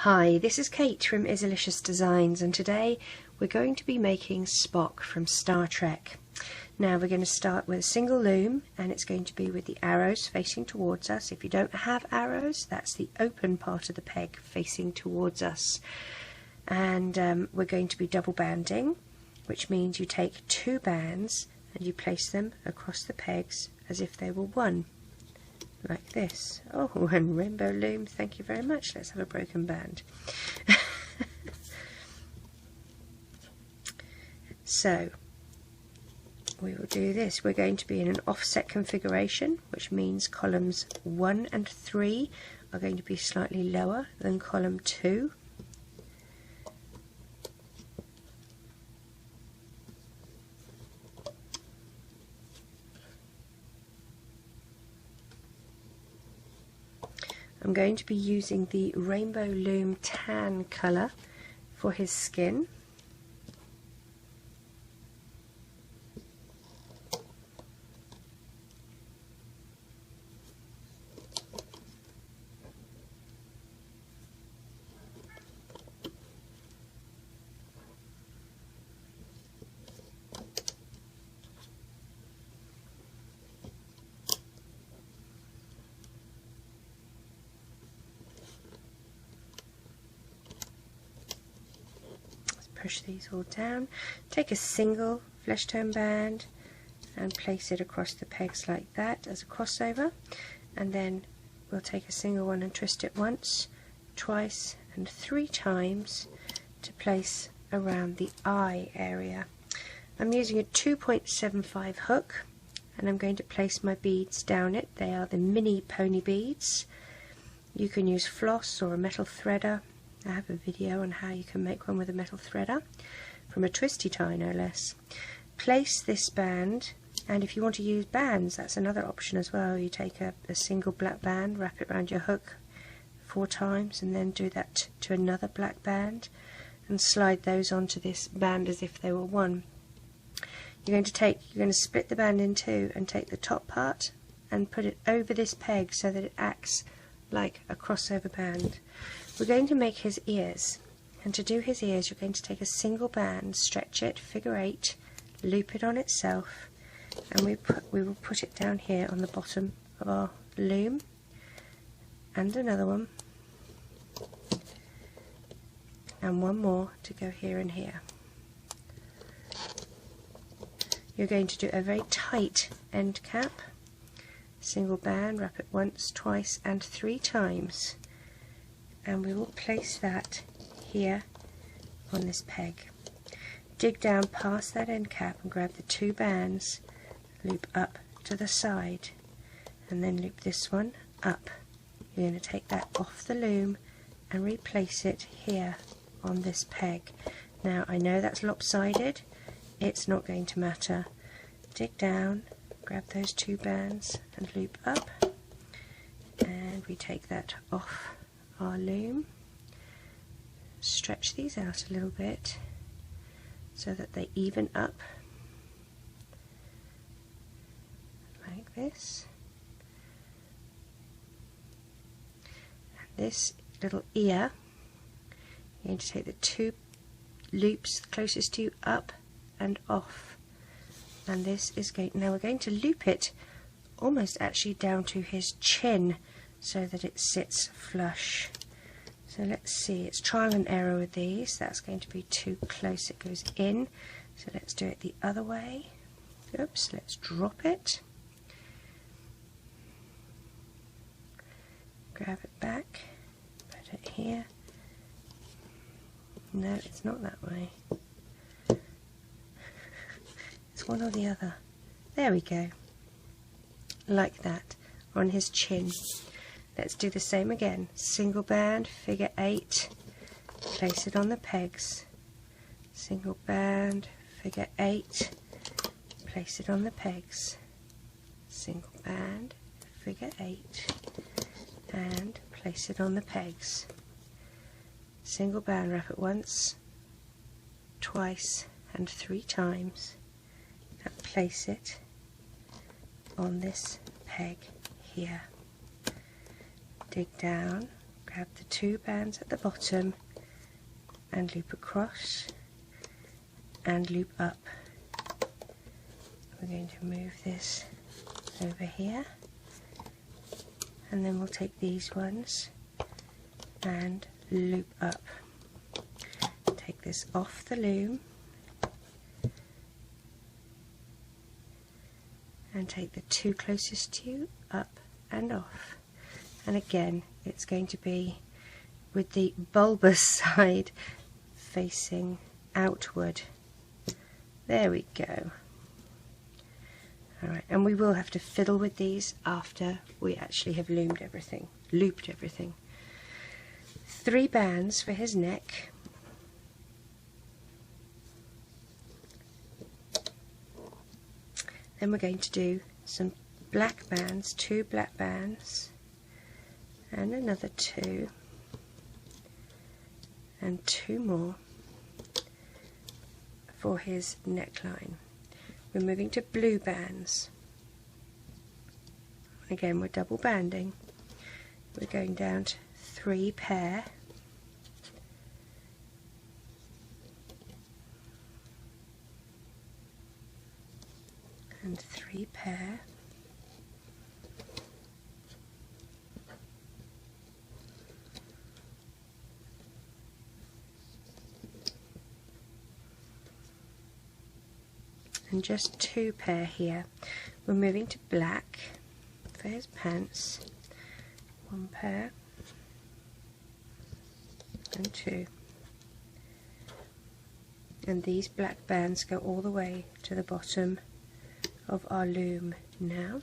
Hi, this is Kate from Izzalicious Designs, and today we're going to be making Spock from Star Trek. Now we're going to start with a single loom, and it's going to be with the arrows facing towards us. If you don't have arrows, that's the open part of the peg facing towards us. And we're going to be double banding, which means you take two bands and you place them across the pegs as if they were one. Like this. Oh, and Rainbow Loom, thank you very much. Let's have a broken band. So, we will do this. We're going to be in an offset configuration, which means columns 1 and 3 are going to be slightly lower than column 2. I'm going to be using the Rainbow Loom tan colour for his skin. Push these all down, take a single flesh tone band and place it across the pegs like that as a crossover, and then we'll take a single one and twist it once, twice and 3 times to place around the eye area. I'm using a 2.75 hook and I'm going to place my beads down it. They are the mini pony beads. You can use floss or a metal threader. I have a video on how you can make one with a metal threader from a twisty tie, no less. Place this band, and if you want to use bands, that's another option as well. You take a single black band, wrap it around your hook 4 times, and then do that to another black band and slide those onto this band as if they were one. You're going to split the band in two and take the top part and put it over this peg so that it acts like a crossover band. We're going to make his ears, and to do his ears you're going to take a single band, stretch it, figure 8, loop it on itself, and we will put it down here on the bottom of our loom, and another one, and one more to go here and here. You're going to do a very tight end cap, single band, wrap it once, twice and 3 times. And we will place that here on this peg. Dig down past that end cap and grab the 2 bands, loop up to the side, and then loop this one up. You're going to take that off the loom and replace it here on this peg. Now I know that's lopsided, it's not going to matter. Dig down, grab those 2 bands and loop up, and we take that off our loom, stretch these out a little bit so that they even up like this, and this little ear, you're going to take the 2 loops closest to you up and off, and this is going, now we're going to loop it almost actually down to his chin so that it sits flush. So let's see, it's trial and error with these. That's going to be too close, it goes in. So let's do it the other way. Oops, let's drop it. Grab it back, put it here. No, it's not that way. It's one or the other. There we go. Like that, on his chin. Let's do the same again. Single band, figure 8, place it on the pegs. Single band, figure 8, place it on the pegs. Single band, figure 8, and place it on the pegs. Single band, wrap it once, twice and 3 times, and place it on this peg here. dig down grab the 2 bands at the bottom and loop across and loop up. We're going to move this over here, and then we'll take these ones and loop up. Take this off the loom and take the 2 closest to you up and off, and again it's going to be with the bulbous side facing outward. There we go. Alright, and we will have to fiddle with these after we actually have looped everything. 3 bands for his neck. Then we're going to do some black bands, 2 black bands, and another 2, and 2 more for his neckline. We're moving to blue bands. Again, we're double banding. We're going down to 3 pair, and 3 pair, and just 2 pair here. We're moving to black for his pants. 1 pair and 2, and these black bands go all the way to the bottom of our loom now.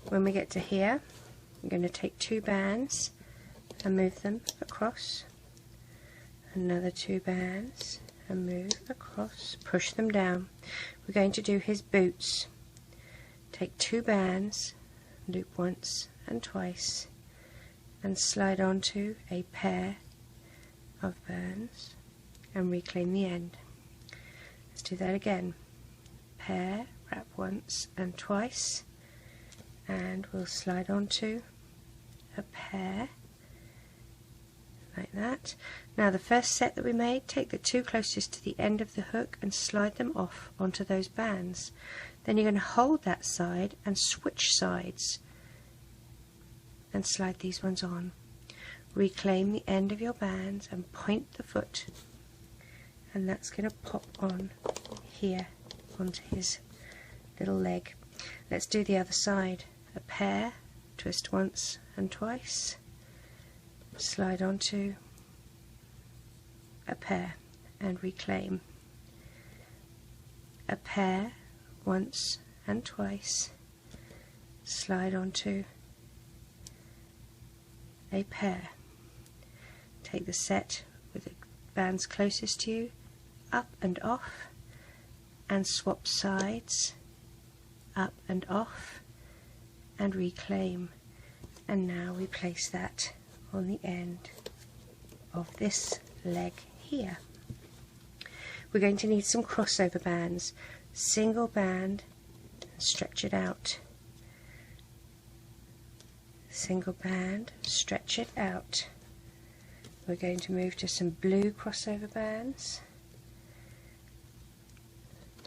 When we get to here, I'm going to take 2 bands and move them across, another 2 bands and move across, push them down. We're going to do his boots. Take 2 bands, loop once and twice, and slide onto a pair of bands and reclaim the end. Let's do that again. Pair, wrap once and twice, and we'll slide onto a pair like that. Now the first set that we made, take the 2 closest to the end of the hook and slide them off onto those bands. Then you're going to hold that side and switch sides and slide these ones on. Reclaim the end of your bands and point the foot, and that's going to pop on here onto his little leg. Let's do the other side. A pair, twist once and twice, slide onto a pair and reclaim. A pair, once and twice, slide onto a pair. Take the set with the bands closest to you, up and off, and swap sides, up and off, and reclaim. And now we place that on the end of this leg here. We're going to need some crossover bands. Single band, stretch it out. Single band, stretch it out. We're going to move to some blue crossover bands.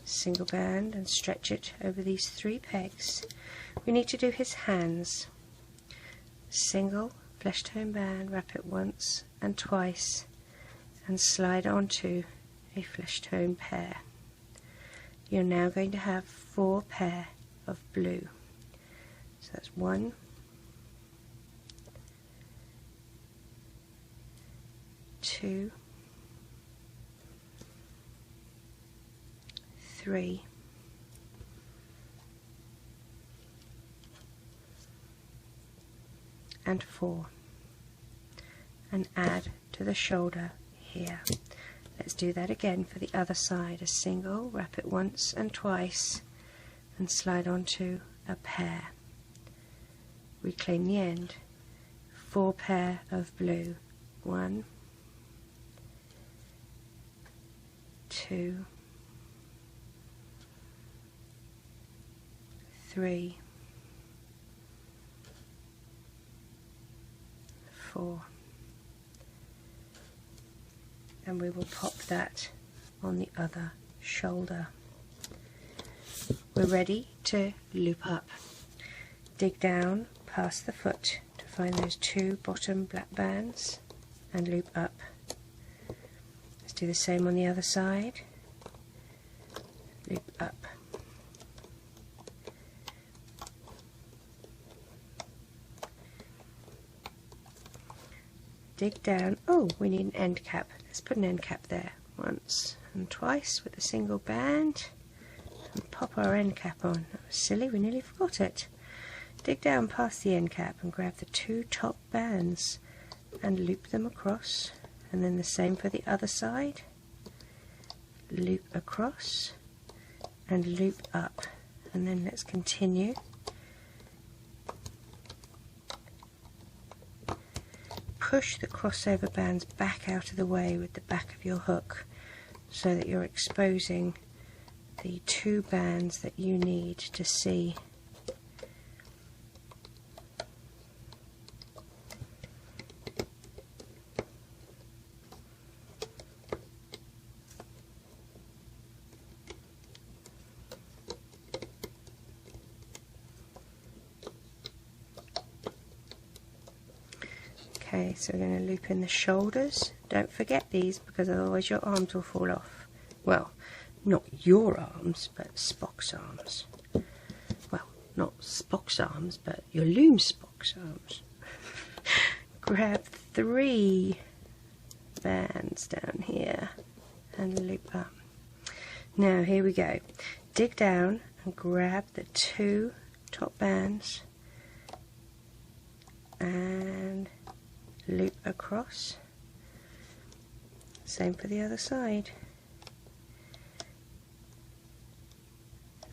Single band and stretch it over these 3 pegs. We need to do his hands. Single flesh tone band, wrap it once and twice, and slide onto a flesh tone pair. You're now going to have 4 pair of blue. So that's 1, 2, 3, and 4, and add to the shoulder here. Let's do that again for the other side. A single, wrap it once and twice, and slide onto a pair. Reclaim the end. 4 pair of blue. 1, 2, 3, 4. And we will pop that on the other shoulder. We're ready to loop up. Dig down past the foot to find those 2 bottom black bands and loop up. Let's do the same on the other side. Loop up. Dig down. Oh, we need an end cap. Let's put an end cap there once and twice with a single band and pop our end cap on. That was silly, we nearly forgot it. Dig down past the end cap and grab the 2 top bands and loop them across, and then the same for the other side. Loop across and loop up, and then let's continue. Push the crossover bands back out of the way with the back of your hook so that you're exposing the 2 bands that you need to see. Okay, so we're going to loop in the shoulders. Don't forget these, because otherwise your arms will fall off. Well, not your arms, but Spock's arms. Well, not Spock's arms, but your Loom Spock's arms. Grab 3 bands down here and loop up. Now here we go. Dig down and grab the 2 top bands and loop across. Same for the other side.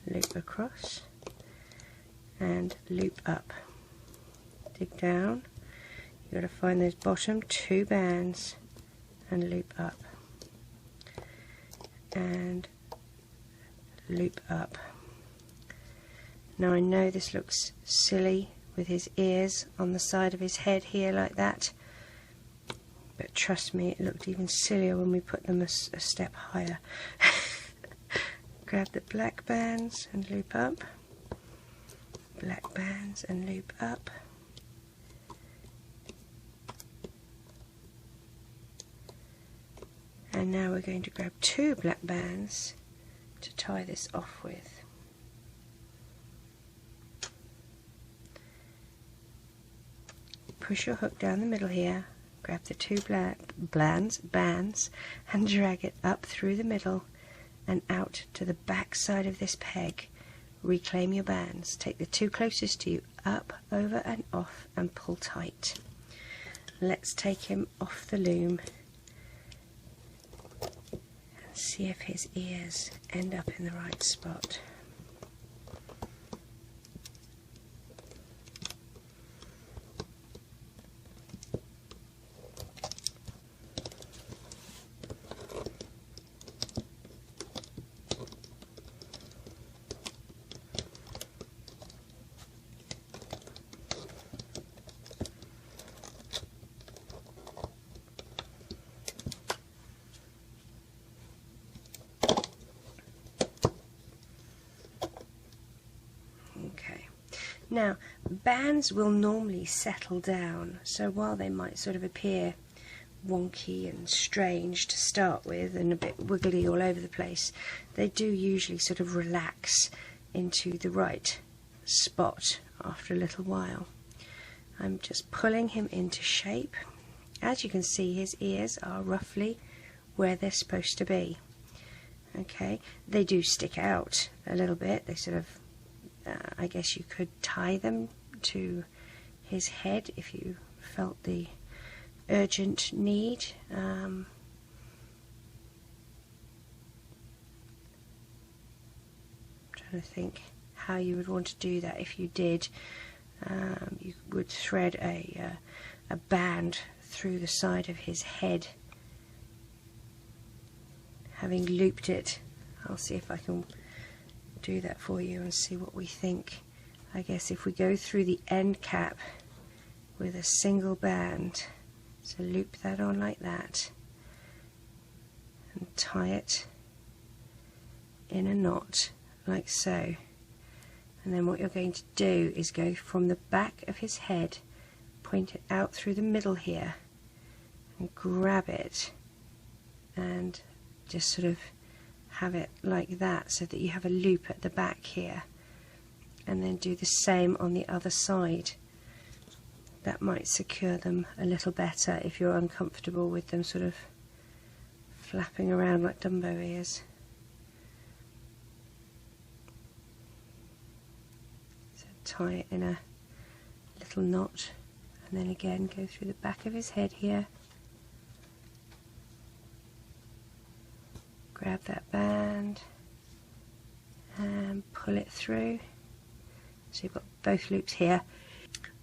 Loop across and loop up. Dig down. You've got to find those bottom 2 bands and loop up and loop up. Now I know this looks silly with his ears on the side of his head here like that, but trust me, it looked even sillier when we put them a step higher. Grab the black bands and loop up, black bands and loop up, and now we're going to grab 2 black bands to tie this off with. Push your hook down the middle here, grab the 2 bands and drag it up through the middle and out to the back side of this peg. Reclaim your bands. Take the 2 closest to you up, over and off and pull tight. Let's take him off the loom and see if his ears end up in the right spot. Now, bands will normally settle down, so while they might sort of appear wonky and strange to start with and a bit wiggly all over the place, they do usually sort of relax into the right spot after a little while. I'm just pulling him into shape. As you can see, his ears are roughly where they're supposed to be. Okay, they do stick out a little bit. They sort of I guess you could tie them to his head if you felt the urgent need. Trying to think how you would want to do that. If you did, you would thread a band through the side of his head, having looped it. I'll see if I can do that for you and see what we think. I guess if we go through the end cap with a single band, so loop that on like that and tie it in a knot like so, and then what you're going to do is go from the back of his head, point it out through the middle here and grab it and just sort of have it like that, so that you have a loop at the back here, and then do the same on the other side. That might secure them a little better if you're uncomfortable with them sort of flapping around like Dumbo ears. So tie it in a little knot, and then again go through the back of his head here, grab that band and pull it through. So you've got both loops here.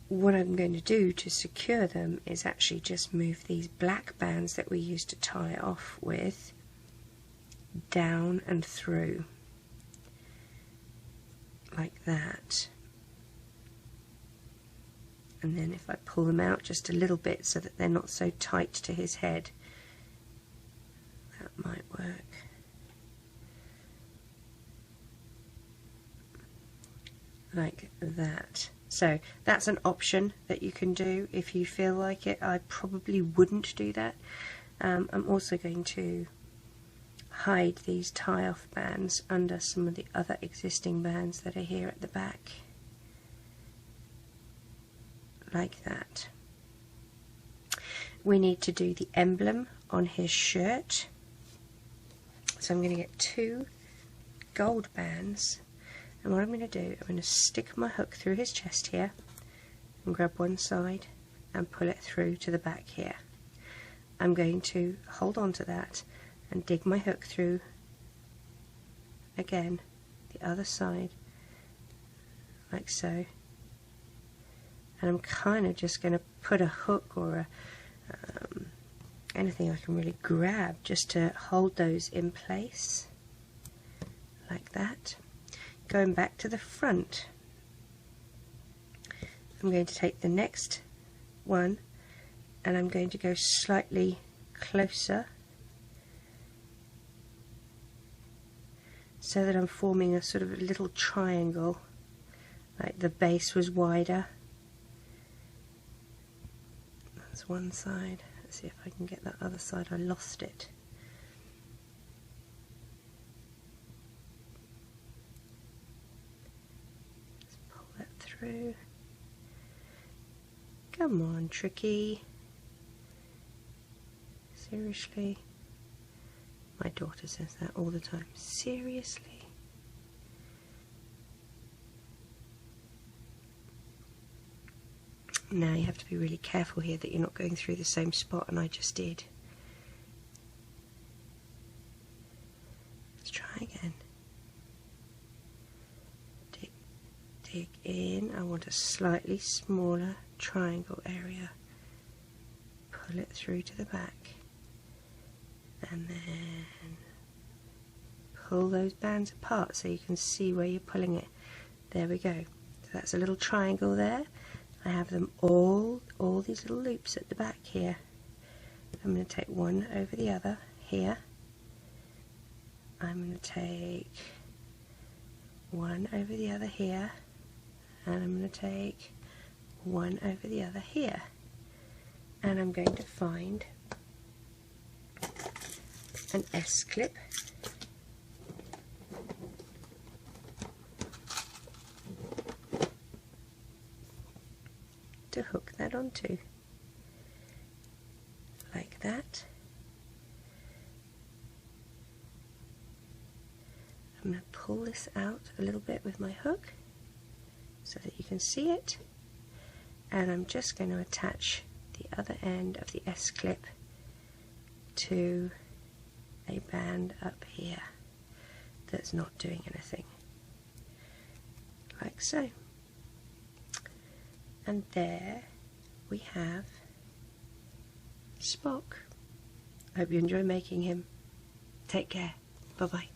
What I'm going to do to secure them is actually just move these black bands that we used to tie it off with down and through like that, and then if I pull them out just a little bit so that they're not so tight to his head, that might work. Like that. So that's an option that you can do if you feel like it. I probably wouldn't do that. I'm also going to hide these tie-off bands under some of the other existing bands that are here at the back, like that. We need to do the emblem on his shirt, so I'm going to get 2 gold bands. And what I'm going to do, I'm going to stick my hook through his chest here and grab one side and pull it through to the back here. I'm going to hold on to that and dig my hook through again the other side like so, and I'm kind of just going to put a hook or anything I can really grab just to hold those in place like that. Going back to the front, I'm going to take the next one and I'm going to go slightly closer so that I'm forming a sort of a little triangle, like the base was wider. That's one side. Let's see if I can get that other side. I lost it. Through. Come on, Tricky. Seriously? My daughter says that all the time. Seriously? Now you have to be really careful here that you're not going through the same spot, and I just did. Let's try again. Dig in. I want a slightly smaller triangle area. Pull it through to the back and then pull those bands apart so you can see where you're pulling it. There we go. So that's a little triangle there. I have them all these little loops at the back here. I'm going to take one over the other here. I'm going to take one over the other here. And I'm going to take one over the other here, and I'm going to find an S-clip to hook that onto, like that. I'm going to pull this out a little bit with my hook so that you can see it, and I'm just going to attach the other end of the S-clip to a band up here that's not doing anything, like so. And there we have Spock. I hope you enjoy making him. Take care. Bye bye.